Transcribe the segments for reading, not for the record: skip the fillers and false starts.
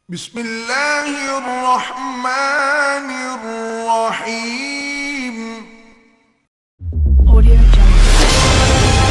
بسم الله الرحمن الرحيم Audio Jungle.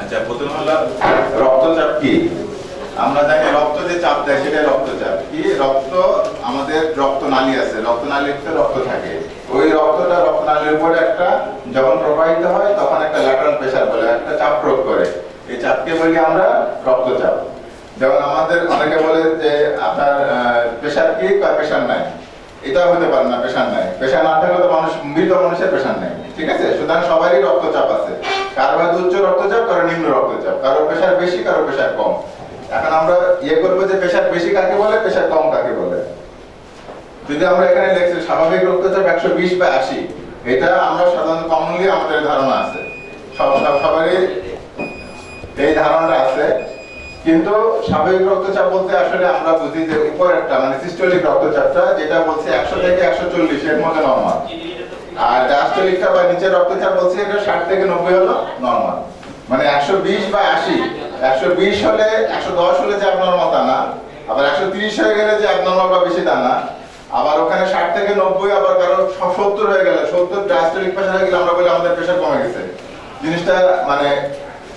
আচ্ছা, প্রথম হলো রক্তচাপ কি? আমরা জানি রক্ত যে চাপ দেয় সেটাই রক্তচাপ। কি রক্ত আমাদের আমাদের রক্তনালী আছে, রক্তনালীতে রক্ত থাকে, ওই রক্তনালীর উপরে একটা যখন প্রবাহিত হয় তখন একটা ল্যাটারাল প্রেসার বলে একটা চাপ প্রয়োগ করে, এই চাপকে বলি আমরা রক্তচাপ। যেমন আমাদের অনেকে বলে যে আপনার প্রেসার কি, প্রেসার নাই, এটা হতে পারে না, প্রেসার নাই, প্রেসার না থাকলে তো মৃত মানুষের প্রেসার নেই, ঠিক আছে? সুতরাং সবারই রক্তচাপ আছে, কারো হয়তো উচ্চ রক্তচাপ, কারো নিম্ন রক্তচাপ, কারো প্রেসার বেশি, কারো প্রেসার কম। এখন আমরা করবো যে প্রেসার বেশি কাকে বলে, প্রেসার কম কাকে বলে। যদি আমরা এখানে লিখছি স্বাভাবিক রক্তচাপ 120 বা 80, এটা আমরা সাধারণত কমনলি আমাদের ধারণা আছে, সবারই এই ধারণাটা আছে। কিন্তু স্বাভাবিক রক্তচাপ বলতে আসলে আমরা বুঝি যে উপরেরটা মানে সিস্টোলিক রক্তচাপটা, যেটা বলছে 100 থেকে 140 এর মধ্যে নরমাল, আর ডায়াস্টোলিকটা বা নিচের রক্তচাপ বলছে এটা 60 থেকে 90 হলো নরমাল। মানে 120 বা 80, 120 হলে 110 হলে যে abnormal তা না, আবার 130 হয়ে গেলে যে abnormal বা বেশি তা না, আবার ওখানে 60 থেকে 90, আবার কারো 70 হয়ে গেলে 70 ডায়াস্টোলিক প্রেসার হয়ে গেলে আমরা বলি আমাদের প্রেসার কমে গেছে। জিনিসটা মানে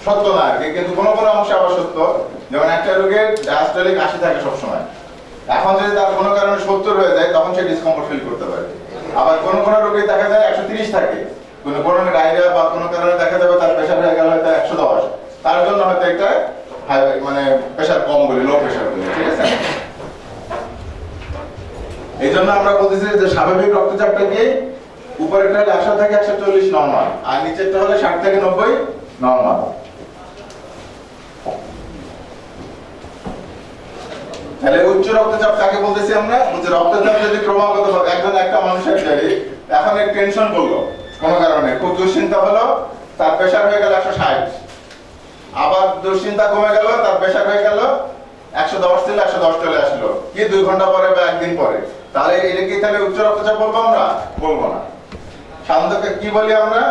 সত্য না আর কি, কিন্তু কোনো কোনো অংশে আবার সত্য। যেমন একটা রোগের ডায়াস্টোলিক 80 থাকে সবসময়, এখন যদি তার কোনো কারণে 70 হয়ে যায় তখন সে ডিসকমফোর্ট ফিল করতে পারে। আবার কোনো কোনো রোগী দেখা যায় 130 থাকে, কোনো ডায়রিয়া বা কোনো কারণে দেখা যাবে তার প্রেসার হয়ে গেল হয়তো 110, তার জন্য হয়তো একটা মানে প্রেসার কম বলি, লো প্রেসার বলি, ঠিক আছে? এই জন্য আমরা বলতেছি যে স্বাভাবিক রক্তচাপটা কি, উপরেরটা হলে 100 থেকে 140 নরমাল, আর নিচেরটা হলে 60 থেকে 90 নরমাল। তাহলে উচ্চ রক্তচাপ কাকে বলতেছি আমরা? বলছি রক্তচাপ যদি ক্রমাগত একজন একটা মানুষের যদি এখন এক টেনশন করলো কোনো কারণে, খুব দুশ্চিন্তা হলো, তার প্রেসার হয়ে গেল 160, আবার দুশ্চিন্তা কমে গেল, তার প্রেসার হয়ে গেল 110 ছিল 110 চলে আসলো, কি 2 ঘন্টা পরে বা একদিন পরে, তাহলে এটা কি তাহলে উচ্চ রক্তচাপ বলবো আমরা? বলবো না। সাধারণত কি বলি আমরা,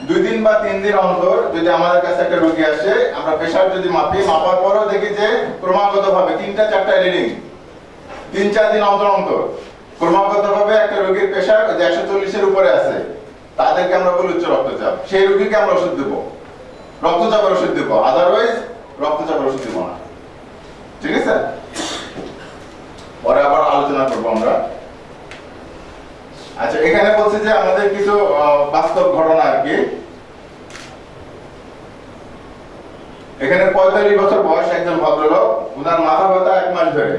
2 দিন বা 3 দিন অন্তর যদি আমাদের কাছে একটা রোগী আসে, আমরা প্রেসার যদি মাপি, মাপার পরও দেখি যে ক্রমাগত ভাবে 3টা 4টা রিডিং 3-4 দিন অন্তর অন্তর ক্রমাগত ভাবে একটা রোগীর প্রেসার 140 এর উপরে আছে, তাদেরকে আমরা বলি উচ্চ রক্তচাপ। সেই রোগীকে আমরা ওষুধ দেব, রক্তচাপের ওষুধ দেব, আদারওয়াইজ রক্তচাপের ওষুধ দেব না, ঠিক আছে? পরে আবার আলোচনা করবো আমরা। আচ্ছা, এখানে বলছে যে আমাদের কিছু বাস্তব ঘটনা আর কি। এখানে 45 বছর বয়স একজন ভদ্রলোক, ওনার মাথা ব্যথা 1 মাস ধরে,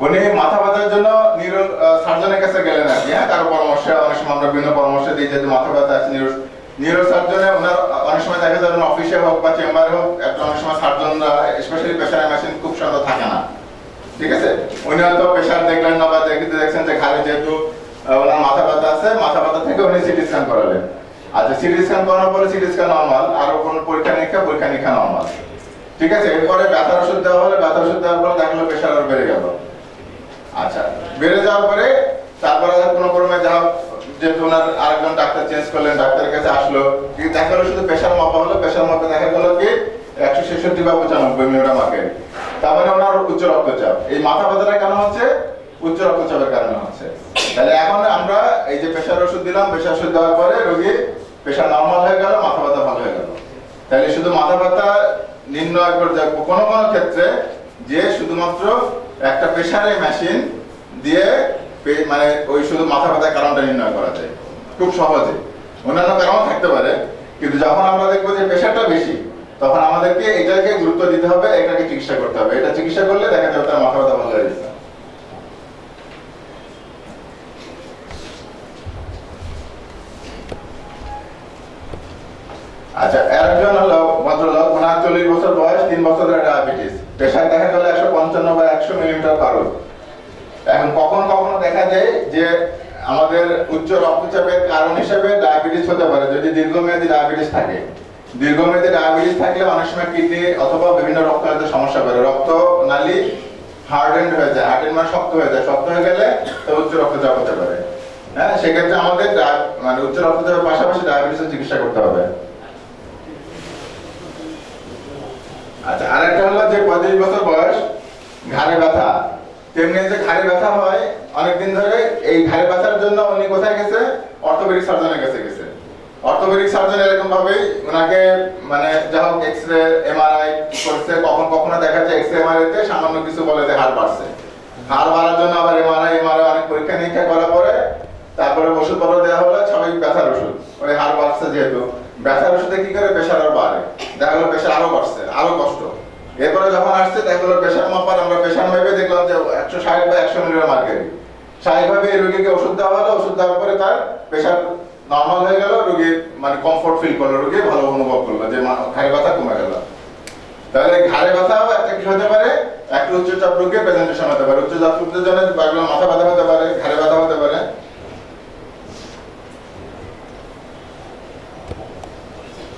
উনি মাথা ব্যথার জন্য নিউরো সার্জনের কাছে গেলেন আর কি, হ্যাঁ, কারো পরামর্শে, অনেক সময় আমরা বিভিন্ন পরামর্শ দিই যে মাথা ব্যথা আছে, নিউরো সার্জনে ওনার অনেক সময় দেখা যায় অফিসে হোক বা চেম্বারে হোক, একটা অনেক সময় সার্জনরা স্পেশালি প্রেসার মেশিন খুব সুন্দর থাকে না, ঠিক আছে? উনি হয়তো প্রেসার দেখলেন না বা দেখছেন যে খালি যেহেতু ওনার মাথা ব্যথা আছে, মাথা ব্যথা থেকে উনি সিটি স্ক্যান করালেন। আচ্ছা, সিটি স্ক্যান করার পরে সিটি স্ক্যান নরমাল, আর কোনো পরীক্ষা নিরীক্ষা নরমাল, ঠিক আছে? এরপরে ব্যথার ওষুধ দেওয়া হলে, ব্যথার ওষুধ দেওয়ার পরে দেখলো প্রেসার আরো বেড়ে গেল। আচ্ছা, বেড়ে যাওয়ার পরে তারপরে কোনো ক্রমে যা যেহেতু ওনার আরেকজন ডাক্তার চেঞ্জ করলেন, ডাক্তারের কাছে আসলো, কিন্তু দেখা গেলো শুধু প্রেসার মাপা হলো, প্রেসার মাপে দেখা গেলো কি 166 বা 95 মিলিগ্রাম, তার মানে ওনার উচ্চ রক্তচাপ। এই মাথা ব্যথাটা কেন হচ্ছে? উচ্চ রক্তচাপের কারণে হচ্ছে। তাহলে এখন আমরা এই যে প্রেসার ওষুধ দিলাম, প্রেসার ওষুধ দেওয়ার পরে রোগী প্রেসার নরমাল হয়ে গেল, মাথা ব্যথা ভালো হয়ে গেল। তাহলে শুধু মাথা ব্যথা নির্ণয় করে কোনো কোনো ক্ষেত্রে যে শুধুমাত্র একটা প্রেসারের মেশিন দিয়ে মানে ওই শুধু মাথা ব্যথার কারণটা নির্ণয় করা যায় খুব সহজে। অন্যান্য কারণ থাকতে পারে, কিন্তু যখন আমরা দেখবো যে প্রেসারটা বেশি, তখন আমাদেরকে এটাকে গুরুত্ব দিতে হবে, এটাকে চিকিৎসা করতে হবে। এটা চিকিৎসা করলে দেখা যাবে তার মাথা ব্যথা ভালো হয়ে যাচ্ছে। আচ্ছা, আরেকজন হলো ভদ্রলোক, ওনার 40 বছর বয়স, 3 বছর ধরে ডায়াবেটিস, প্রেসার দেখা গেল 155 বা 100 মিলিমিটার পার। এখন কখনো দেখা যায় যে আমাদের উচ্চ রক্তচাপের কারণ হিসেবে ডায়াবেটিস হতে পারে যদি দীর্ঘমেয়াদী ডায়াবেটিস থাকে। দীর্ঘমেয়াদী ডায়াবেটিস থাকলে অনেক সময় কিডনি অথবা বিভিন্ন রক্তনালীতে সমস্যা করে, রক্তনালী হার্ডেন্ড হয়ে যায়, হার্ডেন্ড মানে শক্ত হয়ে যায়, শক্ত হয়ে গেলে তো উচ্চ রক্তচাপ হতে পারে। হ্যাঁ, সেক্ষেত্রে আমাদের মানে উচ্চ রক্তচাপের পাশাপাশি ডায়াবেটিসের চিকিৎসা করতে হবে। আচ্ছা, আরেকটা হলো যে 35 বছর বয়স, ঘাড়ে ব্যথা। তেমনি যে ঘাড়ে ব্যথা হয় অনেকদিন ধরে, এই ঘাড়ে ব্যথার জন্য উনি কোথায় গেছে? অর্থোপেডিক সার্জনের কাছে গেছে। অর্থোপেডিক সার্জন এরকম ভাবে ওনাকে মানে যা হোক এক্সরে এমআরআই করছে, কখনো দেখা যায় এক্সরে এমআরআই তে সামান্য কিছু বলে যে হাড় বাড়ছে, হাড় বাড়ার জন্য আবার এমআরআই অনেক পরীক্ষা নিরীক্ষা করার পরে তারপরে ওষুধপত্র দেওয়া হলো স্বাভাবিক ব্যথার ওষুধ। ওই হাড় বাড়ছে যেহেতু ব্যথার ওষুধে কি করে প্রেশার আরো বাড়ে, দেখা গেলো প্রেশার আরো বাড়ছে, আরো কষ্ট। এরপরে যখন আসছে দেখা গেলো প্রেশার মাপার, আমরা প্রেশার মেপে দেখলাম যে 160 বা 100 মিলির মার্কেট। স্বাভাবিকভাবে এই রোগীকে ওষুধ দেওয়া হলো, ওষুধ দেওয়ার পরে তার প্রেশার নর্মাল হয়ে গেল, রোগী মানে কমফোর্ট ফিল করলো, রোগী ভালো অনুভব করলো যে ঘাড়ে ব্যথা কমে গেল। তাহলে ঘাড়ে ব্যথাও একটা কি হতে পারে, একটা উচ্চচাপ রোগের প্রেজেন্টেশন হতে পারে। উচ্চচাপ রোগের জন্য মাথা ব্যথা হতে পারে, ঘাড়ে ব্যথা হতে পারে।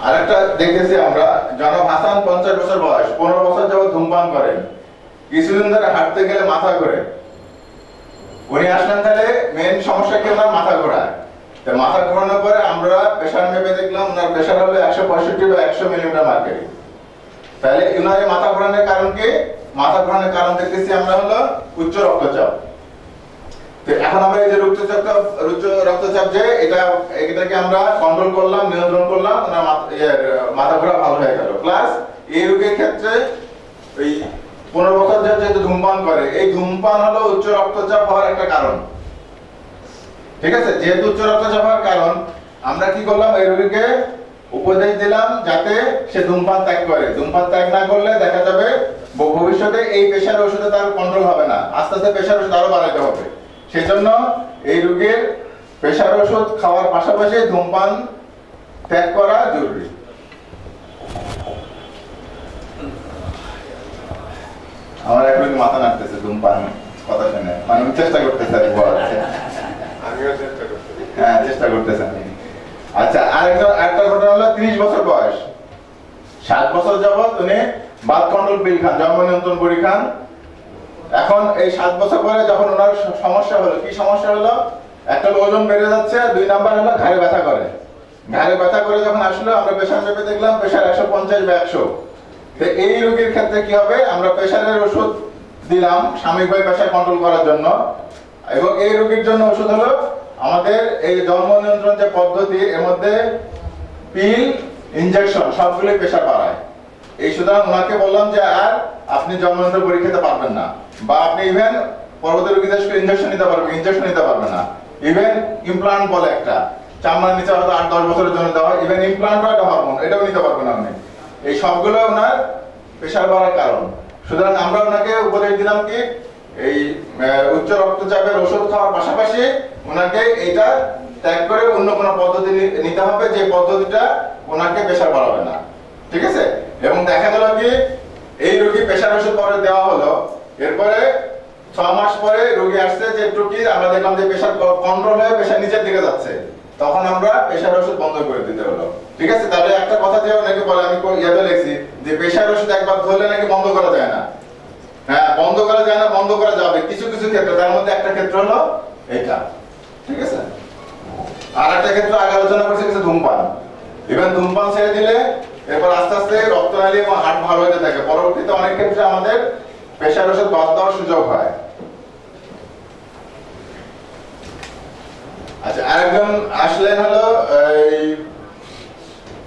আরেকটা দেখতেছি আমরা, জনাব হাসান 50 বছর বয়স, 15 বছর যাবত ধূমপান করেন, কিছুদিন ধরে হাঁটতে গেলে মাথা ঘোরে। উনি আসলেন, তাহলে মেইন সমস্যা কি ওনার মাথা ঘোরায়। তো মাথা ঘোরানোর পরে আমরা প্রেশার মেপে দেখলাম ওনার প্রেশার হলো 165 বা 100 মিলিমিটার মার্কেরি। তাহলে ওনার মাথা ঘোরানোর কারণ কি? মাথা ঘোরানোর কারণ দেখতেছি আমরা হলো উচ্চ রক্তচাপ। তো এখন আমরা এই যে উচ্চ রক্তচাপ যে এটাকে আমরা কন্ট্রোল করলাম, নিয়ন্ত্রণ করলাম, ওনার মাথা ঘোরা ভালো হয়ে গেল। প্লাস এই রোগের ক্ষেত্রে ওই 15 বছর যেহেতু ধূমপান করে, এই ধূমপান হলো উচ্চ রক্তচাপ হওয়ার একটা কারণ। ঠিক আছে, যেহেতু উচ্চ রক্তচাপ হওয়ার কারণ, আমরা কি করলাম, এই রোগীকে উপদেশ দিলাম যাতে সে ধূমপান ত্যাগ করে। ধূমপান ত্যাগ না করলে দেখা যাবে ভবিষ্যতে এই প্রেশার ওষুধে তার কন্ট্রোল হবে না, আস্তে আস্তে প্রেশার ওষুধ আরো বাড়াতে হবে। সেজন্য এই রোগীর প্রেশার ওষুধ খাওয়ার পাশাপাশি ধূমপান ত্যাগ করা জরুরি। আমার এখন মাথা নাড়তেছে ধূমপান কথা শুনে, মানে চেষ্টা করতেছে আর বলাচ্ছে। আমিও চেষ্টা করছি। হ্যাঁ, চেষ্টা করতেছে। আচ্ছা, আরেকটা ঘটনা হলো 30 বছর বয়স, 7 বছর যাবত উনি বাত কন্ট্রোল পিল খান, জন্ম নিয়ন্ত্রণ বড়ি খান। এখন এই 7 বছর পরে যখন ওনার সমস্যা হলো, কি সমস্যা হলো, একটা হলো ওজন বেড়ে যাচ্ছে, 2 নাম্বার হলো ঘাড়ে ব্যথা করে। ঘাড়ে ব্যথা করে যখন আসলো, আমরা প্রেশার মেপে দেখলাম প্রেশার 150 বা 100। তো এই রোগীর ক্ষেত্রে কি হবে, আমরা প্রেশারের ওষুধ দিলাম সাময়িকভাবে প্রেশার কন্ট্রোল করার জন্য। এবং এই রোগীর জন্য ওষুধ হলো আমাদের এই জন্ম নিয়ন্ত্রণ যে পদ্ধতি, এর মধ্যে পিল, ইনজেকশন সবগুলোই প্রেশার বাড়ায়। এই সুতরাং ওনাকে বললাম যে আর আপনি জন্ম নিয়ন্ত্রণ বড়ি খেতে পারবেন না, বা আপনি ইভেন পরবর্তী রোগীদের ইনজেকশন নিতে পারবেন, ইনজেকশন নিতে পারবেন না। ইভেন ইমপ্লান্ট বলে একটা, চামড়ার নিচে হয়তো 8-10 বছরের জন্য দেওয়া হয়, ইভেন ইমপ্লান্ট একটা হরমোন, এটাও নিতে পারবেন না আপনি। এই সবগুলো ওনার প্রেশার বাড়ার কারণ। সুতরাং আমরা ওনাকে উপদেশ দিলাম কি, এই উচ্চ রক্তচাপের ওষুধ খাওয়ার পাশাপাশি ওনাকে এইটা ত্যাগ করে অন্য কোনো পদ্ধতি নিতে হবে, যে পদ্ধতিটা ওনাকে প্রেশার বাড়াবে না। ঠিক আছে, এবং দেখা গেল কি এই রোগী প্রেশার ওষুধ পরে দেওয়া হলো, এরপরে 6 মাস পরে রোগী আসছে যে একটু কি আমরা দেখলাম যে প্রেশার কন্ট্রোল হয়ে প্রেশার নিচের দিকে যাচ্ছে, তখন আমরা প্রেশার ওষুধ বন্ধ করে দিতে হলো। ঠিক আছে, তাহলে একটা কথা যে অনেকে বলে, আমি ইয়াতে লিখছি যে প্রেশার ওষুধ একবার ধরলে নাকি বন্ধ করা যায় না। হ্যাঁ, বন্ধ করা যায় না, বন্ধ করা যাবে কিছু কিছু ক্ষেত্রে, তার মধ্যে একটা ক্ষেত্র হলো এটা। ঠিক আছে, আর একটা ক্ষেত্র আগে আলোচনা করছি কিছু ধূমপান। ইভেন ধূমপান ছেড়ে দিলে এরপর আস্তে আস্তে রক্তনালী এবং হার্ট ভালো হতে থাকে, পরবর্তীতে অনেক ক্ষেত্রে আমাদের প্রেশার ওষুধ বাদ দেওয়ার সুযোগ হয়। আচ্ছা, আরেকজন আসলেন হলো এই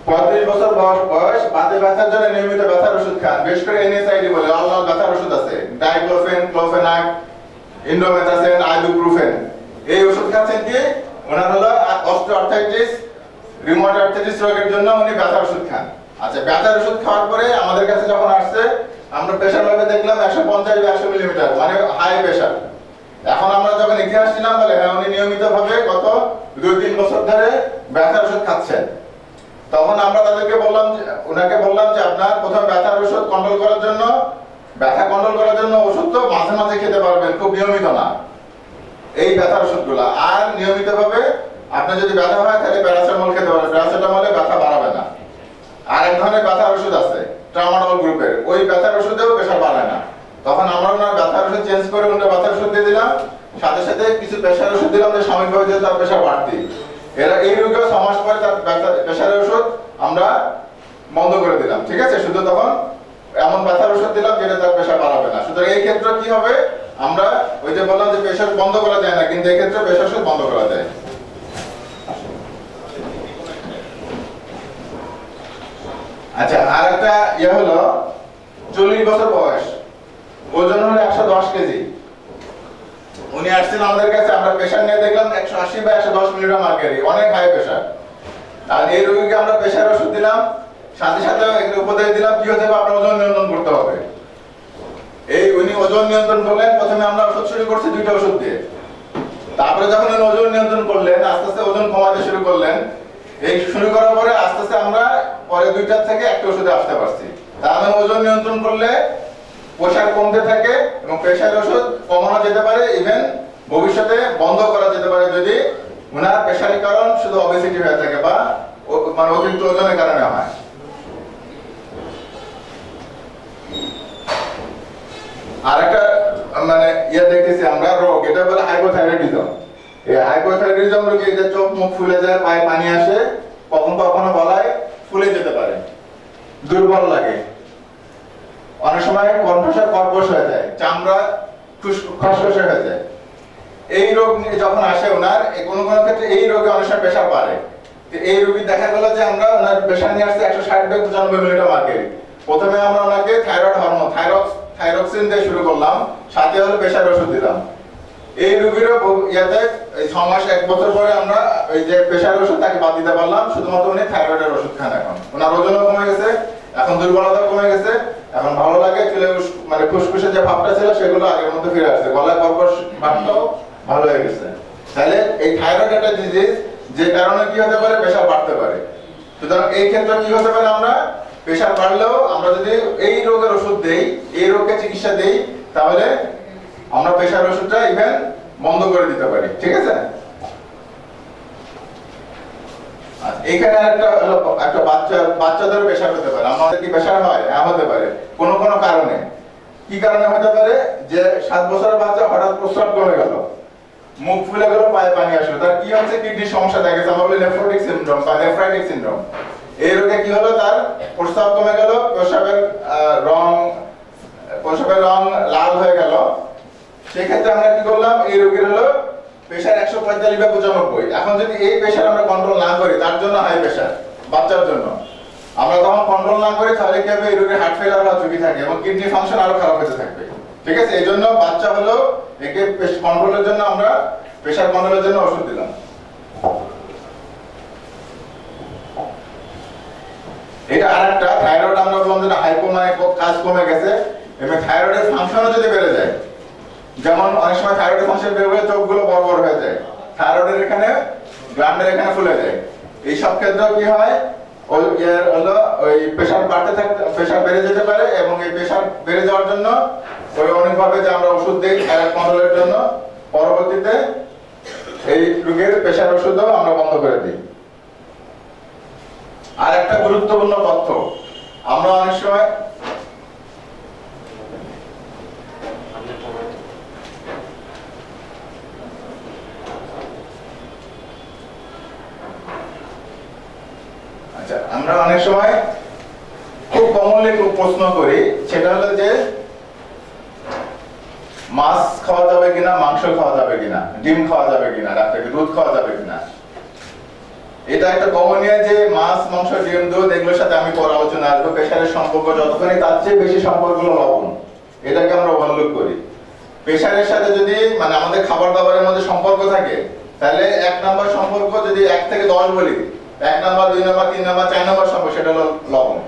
35 বছর বয়স, বাতে ব্যথার জন্য নিয়মিত ব্যথার ওষুধ খান, বিশেষ করে এনএসআইডি বলে লাল লাল ব্যথার ওষুধ আছে, ডাইক্লোফেন, ক্লোফেনাক, ইন্ডোমেথাসিন, আইবুপ্রোফেন। এই ওষুধ খাচ্ছেন কি ওনার হলো অস্টিওআর্থ্রাইটিস, রিউমাটয়েড আর্থ্রাইটিস রোগের জন্য উনি ব্যথার ওষুধ খান। আচ্ছা, ব্যথার ওষুধ খাওয়ার পরে আমাদের কাছে যখন আসছে, আমরা প্রেশার মেপে দেখলাম 150 বা 100 মিলিমিটার, মানে হাই প্রেশার। এখন আমরা যখন ইতিহাস নিলাম, বলে হ্যাঁ উনি নিয়মিতভাবে গত 2-3 বছর ধরে ব্যথার ওষুধ খাচ্ছেন। তখন আমরা তাদেরকে বললাম, ওনাকে বললাম যে আপনার প্রথম ব্যথার ওষুধ কন্ট্রোল করার জন্য, ব্যথা কন্ট্রোল করার জন্য ওষুধ তো মাঝে মাঝে খেতে পারবেন, খুব নিয়মিত না এই ব্যথার ওষুধগুলো। আর নিয়মিতভাবে আপনার যদি ব্যথা হয় তাহলে প্যারাসিটামল খেতে পারেন, প্যারাসিটামলে ব্যথা বাড়াবে না। আর এক ধরনের ব্যথার ওষুধ আছে ট্রামাডল গ্রুপের, ওই ব্যথার ওষুধেও প্রেশার বাড়ায় না। তখন আমরা ওনার ব্যথার ওষুধ চেঞ্জ করে অন্য ব্যথার ওষুধ দিয়ে দিলাম, সাথে সাথে কিছু প্রেশার ওষুধ দিলাম যে সাময়িকভাবে যে তার প্রেশার বাড়তি। এরা এই রোগেও 6 মাস পরে তার প্রেশারের ওষুধ আমরা বন্ধ করে দিলাম। ঠিক আছে, শুধু তখন এমন ব্যথার ওষুধ দিলাম যেটা তার প্রেশার বাড়াবে না। সুতরাং এই ক্ষেত্রে কি হবে, আমরা ওই যে বললাম যে প্রেশার বন্ধ করা যায় না, কিন্তু এই ক্ষেত্রে প্রেশার ওষুধ বন্ধ করা যায়। আচ্ছা, আর একটা ইয়ে হলো 40 বছর বয়স, ওজন হলো 110 কেজি, উনি আসছেন আমাদের কাছে, আমরা প্রেশার নিয়ে দেখলাম 180 বা 110 মিলিগ্রাম মার্কারি, অনেক হাই প্রেশার। আর এই রোগীকে আমরা প্রেশার ওষুধ দিলাম, সাথে সাথে একটা উপদেশ দিলাম কি হতে হবে, আপনার ওজন নিয়ন্ত্রণ করতে হবে। এই উনি ওজন নিয়ন্ত্রণ করলেন, প্রথমে আমরা ওষুধ শুরু করছি 2টা ওষুধ দিয়ে। তারপরে যখন উনি ওজন নিয়ন্ত্রণ করলেন, আস্তে আস্তে ওজন কমাতে শুরু করলেন। এই শুরু করার পরে আস্তে আস্তে আমরা পরে 2টার থেকে 1টা ওষুধে আসতে পারছি। তার মানে ওজন নিয়ন্ত্রণ করলে প্রেশার কমতে থাকে এবং প্রেশার ওষুধ কমানো যেতে পারে, ইভেন ভবিষ্যতে বন্ধ করা যেতে পারে যদি ওনার প্রেশারের কারণ শুধু ওবেসিটি হয়ে থাকে বা মানে অতিরিক্ত ওজনের কারণে হয়। আরেকটা মানে দেখতেছি আমরা রোগ, এটা বলে হাইপোথাইরয়েডিজম। এই হাইপোথাইরয়েডিজম রোগে যে চোখ মুখ ফুলে যায়, পায়ে পানি আসে, কখনো কখনো গলায় ফুলে যেতে পারে, দুর্বল লাগে, অনেক সময় কণ্ঠস্বর কর্কশ হয়ে যায়, চামড়া খসখসে হয়ে যায়। এই রোগ নিয়ে যখন আসে ওনার কোনো কোনো ক্ষেত্রে এই রোগে অনেক সময় প্রেশার বাড়ে। তো এই রোগী দেখা গেল যে আমরা ওনার প্রেশার নিয়ে আসছে 160/95 মিলিগ্রাম মার্কারি। প্রথমে আমরা ওনাকে থাইরয়েড হরমোন থাইরক্সিন দিয়ে শুরু করলাম, সাথে হলো প্রেশার ওষুধ দিলাম। এই রোগীরও ইয়াতে 6 মাস 1 বছর পরে আমরা ওই যে প্রেশার ওষুধ তাকে বাদ দিতে পারলাম, শুধুমাত্র উনি থাইরয়েডের ওষুধ খান। এখন ওনার ওজনও কমে গেছে, এখন দুর্বলতা কমে গেছে, এখন ভালো লাগে, চুলে মানে ফুসফুসে যে ভাবটা ছিল সেগুলো আগের মতো ফিরে আসছে, গলায় কর্কশ ভাবটাও ভালো হয়ে গেছে। তাহলে এই থাইরয়েড একটা ডিজিজ, যে কারণে কি হতে পারে, প্রেশার বাড়তে পারে। সুতরাং এই ক্ষেত্রে কি হতে পারে, আমরা প্রেশার বাড়লেও আমরা যদি এই রোগের ওষুধ দেই, এই রোগের চিকিৎসা দেই, তাহলে আমরা প্রেশার ওষুধটা ইভেন বন্ধ করে দিতে পারি। ঠিক আছে? এখানে একটা বাচ্চাদের প্রেশার হতে পারে। আমাদের কি প্রেশার হয়? হ্যাঁ, হতে পারে কোনো কোনো কারণে। কি কারণে হতে পারে? যে 7 বছরের বাচ্চা হঠাৎ প্রস্রাব কমে গেল, মুখ ফুলে গেল, পায়ে পানি আসলো, তার কি হচ্ছে, কিডনির সমস্যা দেখা গেছে, আমরা বলি নেফ্রোটিক সিনড্রোম বা নেফ্রাইটিক সিনড্রোম। এই রোগে কি হলো, তার প্রস্রাব কমে গেল, প্রস্রাবের রং লাল হয়ে গেল। সেক্ষেত্রে আমরা কি করলাম, এই রোগীর হলো প্রেশার 145/95। এখন যদি এই প্রেশার আমরা কন্ট্রোল না করি, তার জন্য হাই প্রেশার বাচ্চার জন্য, আমরা তখন কন্ট্রোল না করি, তাহলে কি হবে, এই রোগীর হার্ট ফেলিওর হওয়ার ঝুঁকি থাকে এবং কিডনি ফাংশন আরো খারাপ হতে থাকবে। ঠিক আছে? এই জন্য বাচ্চা হলো একে কন্ট্রোলের জন্য আমরা প্রেশার কন্ট্রোলের জন্য ওষুধ দিলাম। এটা আরেকটা থাইরয়েড, আমরা বললাম যে হাইপো মানে কাজ কমে গেছে, এবং থাইরয়েডের ফাংশনও যদি বেড়ে যায়, যেমন অনেক সময় থাইরয়েডের ফাংশন বেড়ে গেলে চোখগুলো বড় বড় হয়ে যায়, থাইরয়েডের এখানে গ্ল্যান্ডের এখানে ফুলে যায়। এই সব ক্ষেত্রেও কি হয়, ওই প্রেশার বাড়তে থাকতে প্রেশার বেড়ে যেতে পারে, এবং এই প্রেশার বেড়ে যাওয়ার জন্য ওই অনেকভাবে যে আমরা ওষুধ দিই থাইরয়েড কন্ট্রোলের জন্য, পরবর্তীতে এই রোগের প্রেশার ওষুধও আমরা বন্ধ করে দিই। আর একটা গুরুত্বপূর্ণ তথ্য, আমরা অনেক সময় আমরা অনেক সময় খুব কমনলি প্রশ্ন করি, সেটা হলো যে মাছ খাওয়া যাবে কিনা, মাংস খাওয়া যাবে কিনা, ডিম খাওয়া যাবে কিনা, ডাক্তারকে দুধ খাওয়া যাবে কিনা। এটা একটা কমনীয় যে মাছ, মাংস, ডিম, দুধ এগুলোর সাথে আমি পরে আলোচনা আসবো। প্রেশারের সম্পর্ক যতখানি, তার চেয়ে বেশি সম্পর্ক হলো লবণ, এটাকে আমরা ওভারলুক করি। প্রেশারের সাথে যদি মানে আমাদের খাবার দাবারের মধ্যে সম্পর্ক থাকে, তাহলে 1 নম্বর সম্পর্ক যদি 1 থেকে 10 বলি, 1 নম্বর, 2 নম্বর, 3 নম্বর, 4 নম্বর সম্পর্ক, সেটা হলো লবণ।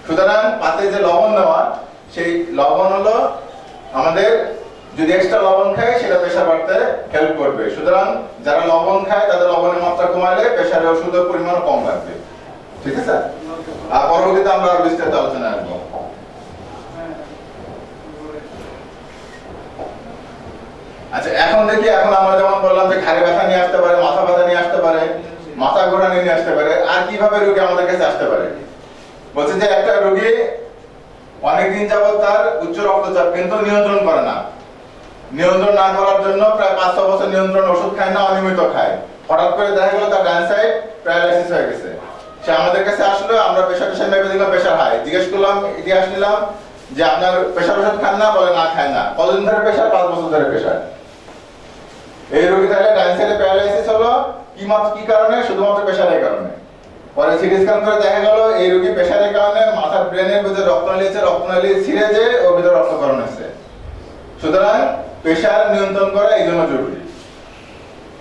সুতরাং পাতে যে লবণ নেওয়া, সেই লবণ হলো আমাদের যদি এক্সট্রা লবণ খায়, সেটা প্রেশার বাড়তে হেল্প করবে। সুতরাং যারা লবণ খায় তাদের লবণের মাত্রা কমালে প্রেশারের ওষুধের পরিমাণ কম লাগবে। ঠিক আছে? আর পরবর্তীতে আমরা আরো বিস্তারিত আলোচনা আসবো। আচ্ছা, এখন দেখি, এখন আমরা যেমন বললাম যে ঘাড়ে ব্যথা নিয়ে আসতে পারে, মাথা ব্যথা নিয়ে আসতে পারে, মাথা ঘোরা নিয়ে আসতে পারে, আর কিভাবে রোগী আমাদের কাছে আসতে পারে। বলছে যে একটা রোগী অনেকদিন যাবত তার উচ্চ রক্তচাপ কিন্তু নিয়ন্ত্রণ করে না, নিয়ন্ত্রণ না করার জন্য প্রায় 5-6 বছর নিয়ন্ত্রণ ওষুধ খায় না, অনিয়মিত খায়। হঠাৎ করে দেখা গেল তার ডান সাইড প্যারালাইসিস হয়ে গেছে। সে আমাদের কাছে আসলো, আমরা প্রেশার মেপে দিলাম, প্রেশার হাই। জিজ্ঞেস করলাম, ইতিহাস নিলাম যে আপনার প্রেশার ওষুধ খান না? বলে না, খায় না। কতদিন ধরে প্রেশার? 5 বছর ধরে প্রেশার। এই রোগী তাহলে ডান সাইডে প্যারালাইসিস হলো কি কারণে? শুধুমাত্র প্রেশারের কারণে। পরে সিটি স্ক্যান করে দেখা গেল এই রোগী প্রেশারের কারণে মাথার ব্রেনের ভিতরে রক্তনালী আছে, রক্তনালী ছিঁড়ে যে ওর ভিতরে রক্তক্ষরণ হয়েছে। সুতরাং প্রেসার নিয়ন্ত্রণ করা এই জন্য জরুরি।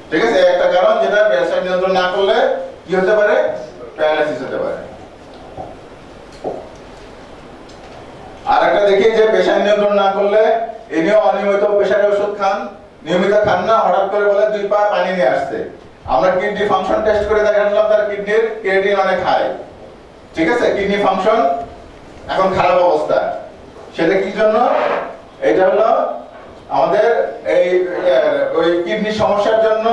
ঠিক আছে, একটা কারণ যেটা প্রেসার নিয়ন্ত্রণ না করলে কি হতে পারে, প্যারালাইসিস হতে পারে। আর একটা দেখি যে প্রেসার নিয়ন্ত্রণ না করলে ইনিও অনিয়মিত প্রেসারের ওষুধ খান, নিয়মিত খান না, হঠাৎ করে বলে 2 পা পানি নিয়ে আসছে। আমরা কিডনি ফাংশন টেস্ট করে দেখালাম তার কিডনির ক্রিয়েটিন অনেক হাই। ঠিক আছে, কিডনি ফাংশন এখন খারাপ অবস্থা। সেটা কি জন্য? এটা হলো আমাদের এই ওই কিডনি সমস্যার জন্য,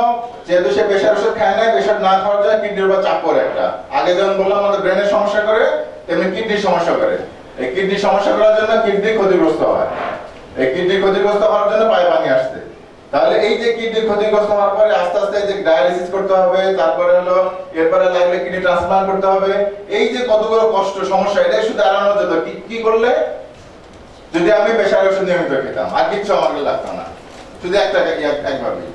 যেহেতু সে প্রেসার ওষুধ খায় না, প্রেসার না খাওয়ার জন্য কিডনির উপর চাপ পড়ে একটা। আগে যেমন বললাম আমাদের ব্রেনের সমস্যা করে, তেমনি কিডনির সমস্যা করে। এই কিডনি সমস্যা করার জন্য কিডনি ক্ষতিগ্রস্ত হয়। এই কিডনি ক্ষতিগ্রস্ত হওয়ার জন্য পায়ে পানি আসছে। তাহলে এই যে কিডনি ক্ষতিগ্রস্ত হওয়ার পরে আস্তে আস্তে যে ডায়ালিসিস করতে হবে, তারপরে হলো এরপরে লাগলে কিডনি ট্রান্সপ্লান্ট করতে হবে, এই যে কতগুলো কষ্ট সমস্যা, এটা শুধু এড়ানোর জন্য কি করলে, যদি আমি প্রেসার ওষুধ নিয়মিত খেতাম আর কিচ্ছু আমাকে লাগতো না, শুধু একভাবেই